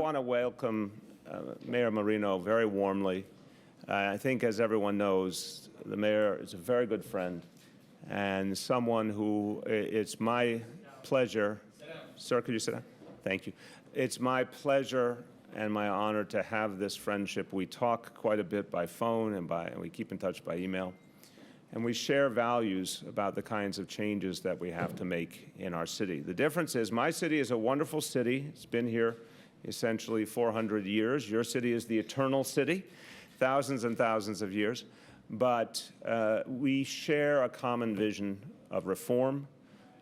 want to welcome Mayor Marino very warmly. I think, as everyone knows, the mayor is a very good friend and someone who it's my pleasure. Sir, could you sit down? Thank you. It's my pleasure and my honor to have this friendship. We talk quite a bit by phone and we keep in touch by email. And we share values about the kinds of changes that we have to make in our city. The difference is my city is a wonderful city. It's been here essentially 400 years. Your city is the eternal city, thousands and thousands of years. But we share a common vision of reform,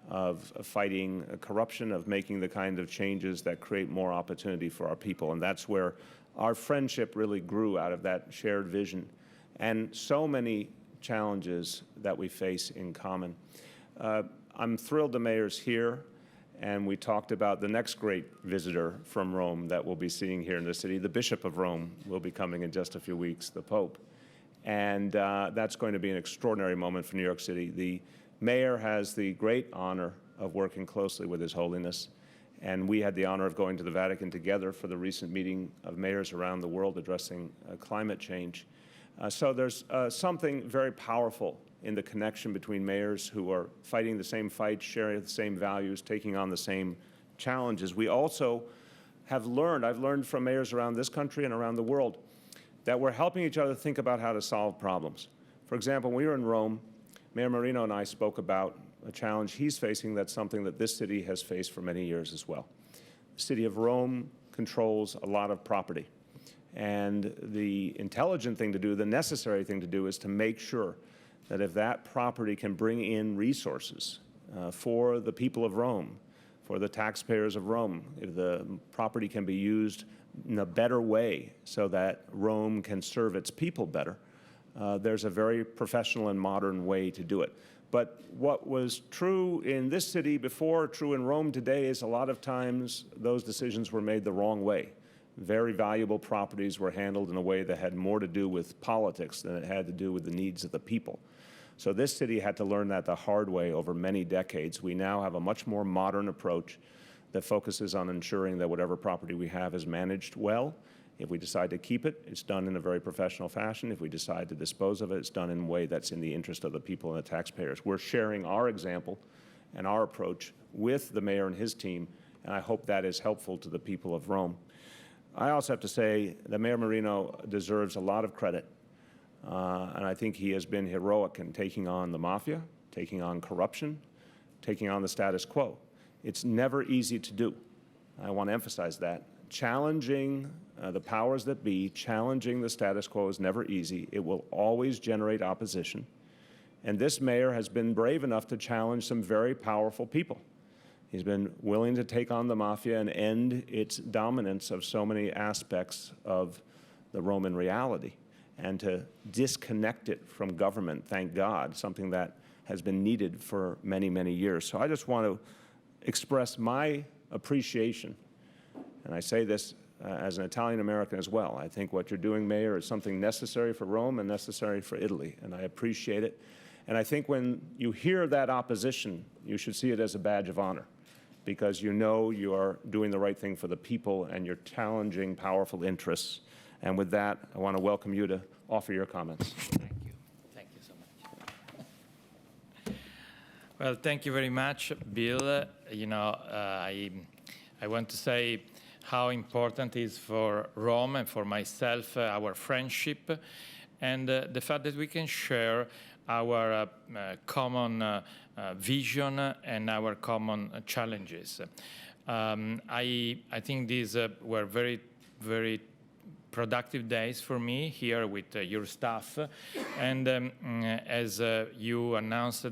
of fighting corruption, of making the kind of changes that create more opportunity for our people. And that's where our friendship really grew, out of that shared vision. And so many challenges that we face in common. I'm thrilled the mayor's here, and we talked about the next great visitor from Rome that we'll be seeing here in the city. The Bishop of Rome will be coming in just a few weeks, the Pope. And that's going to be an extraordinary moment for New York City. The mayor has the great honor of working closely with His Holiness, and we had the honor of going to the Vatican together for the recent meeting of mayors around the world addressing climate change. So there's something very powerful in the connection between mayors who are fighting the same fight, sharing the same values, taking on the same challenges. We also have learned, I've learned from mayors around this country and around the world, that we're helping each other think about how to solve problems. For example, when we were in Rome, Mayor Marino and I spoke about a challenge he's facing that's something that this city has faced for many years as well. The city of Rome controls a lot of property. And the intelligent thing to do, the necessary thing to do, is to make sure that if that property can bring in resources for the people of Rome, for the taxpayers of Rome, if the property can be used in a better way so that Rome can serve its people better, there's a very professional and modern way to do it. But what was true in this city before, true in Rome today, is a lot of times those decisions were made the wrong way. Very valuable properties were handled in a way that had more to do with politics than it had to do with the needs of the people. So this city had to learn that the hard way over many decades. We now have a much more modern approach that focuses on ensuring that whatever property we have is managed well. If we decide to keep it, it's done in a very professional fashion. If we decide to dispose of it, it's done in a way that's in the interest of the people and the taxpayers. We're sharing our example and our approach with the mayor and his team, and I hope that is helpful to the people of Rome. I also have to say that Mayor Marino deserves a lot of credit, and I think he has been heroic in taking on the mafia, taking on corruption, taking on the status quo. It's never easy to do. I want to emphasize that. Challenging the powers that be, challenging the status quo is never easy. It will always generate opposition. And this mayor has been brave enough to challenge some very powerful people. He's been willing to take on the mafia and end its dominance of so many aspects of the Roman reality, and to disconnect it from government, thank God, something that has been needed for many, many years. So I just want to express my appreciation, and I say this as an Italian-American as well. I think what you're doing, Mayor, is something necessary for Rome and necessary for Italy, and I appreciate it. And I think when you hear that opposition, you should see it as a badge of honor, because you know you are doing the right thing for the people and you're challenging powerful interests. And with that, I want to welcome you to offer your comments. Thank you. Thank you so much. Well, thank you very much, Bill. You know, I want to say how important it is for Rome and for myself, our friendship, and the fact that we can share our common vision and our common challenges. I think these were very, very productive days for me here with your staff. And as you announced,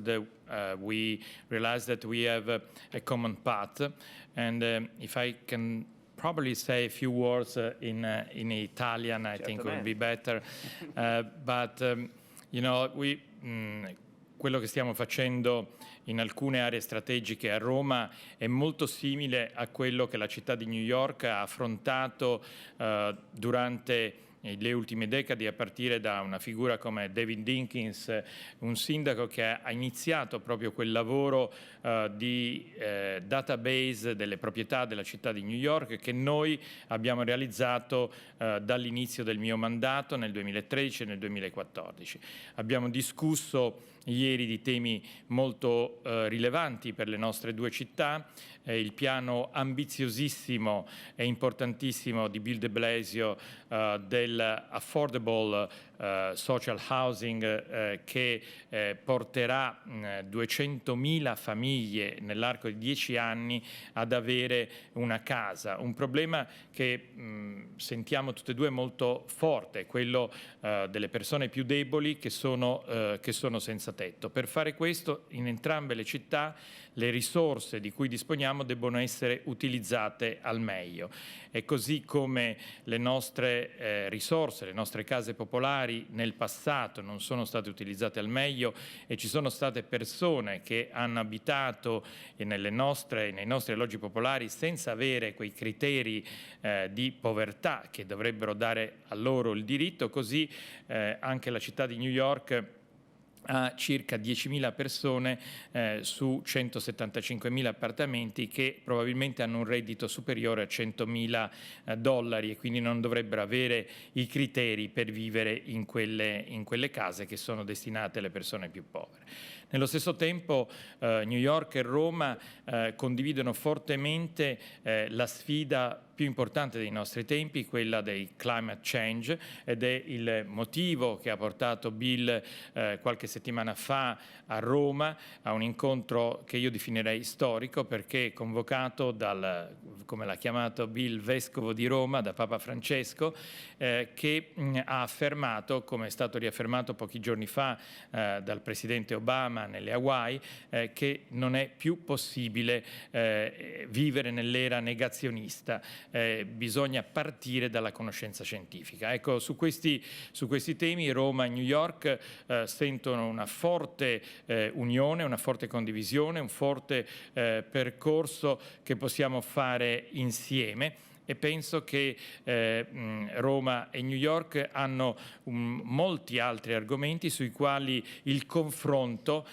we realized that we have a common path. And if I can probably say a few words in Italian, I think would be better. But you know, quello che stiamo facendo in alcune aree strategiche a Roma è molto simile a quello che la città di New York ha affrontato durante le ultime decadi, a partire da una figura come David Dinkins, un sindaco che ha iniziato proprio quel lavoro di database delle proprietà della città di New York, che noi abbiamo realizzato dall'inizio del mio mandato nel 2013 e nel 2014. Abbiamo discusso ieri di temi molto rilevanti per le nostre due città, il piano ambiziosissimo e importantissimo di Bill de Blasio dell'affordable social housing che porterà 200.000 famiglie nell'arco di 10 anni ad avere una casa. Un problema che sentiamo tutte e due molto forte, quello delle persone più deboli che sono senza tetto. Per fare questo, in entrambe le città, le risorse di cui disponiamo debbono essere utilizzate al meglio. E così come le nostre risorse, le nostre case popolari nel passato non sono state utilizzate al meglio e ci sono state persone che hanno abitato nei nostri alloggi popolari senza avere quei criteri di povertà che dovrebbero dare a loro il diritto, così anche la città di New York a circa 10.000 persone su 175.000 appartamenti che probabilmente hanno un reddito superiore a $100.000 e quindi non dovrebbero avere i criteri per vivere in quelle case che sono destinate alle persone più povere. Nello stesso tempo New York e Roma condividono fortemente la sfida più importante dei nostri tempi, quella dei climate change, ed è il motivo che ha portato Bill qualche settimana fa a Roma a un incontro che io definirei storico, perché convocato come l'ha chiamato Bill, vescovo di Roma, da Papa Francesco, che ha affermato, come è stato riaffermato pochi giorni fa dal presidente Obama nelle Hawaii, che non è più possibile vivere nell'era negazionista. Bisogna partire dalla conoscenza scientifica. Ecco, su questi temi Roma e New York sentono una forte unione, una forte condivisione, un forte percorso che possiamo fare insieme. E penso che Roma e New York hanno molti altri argomenti sui quali il confronto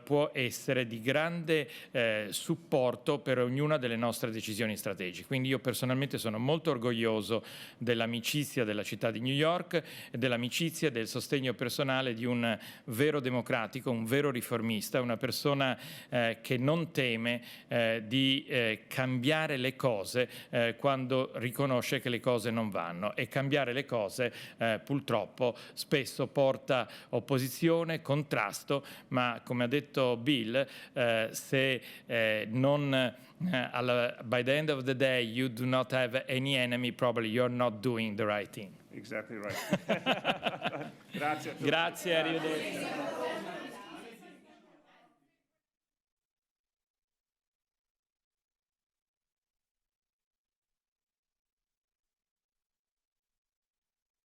può essere di grande supporto per ognuna delle nostre decisioni strategiche. Quindi io personalmente sono molto orgoglioso dell'amicizia della città di New York e dell'amicizia e del sostegno personale di un vero democratico, un vero riformista, una persona che non teme di cambiare le cose quando riconosce che le cose non vanno, e cambiare le cose purtroppo spesso porta opposizione, contrasto, ma come ha detto Bill, se by the end of the day you do not have any enemy, probably you're not doing the right thing. Exactly right. Grazie a tutti. Grazie, arrivederci.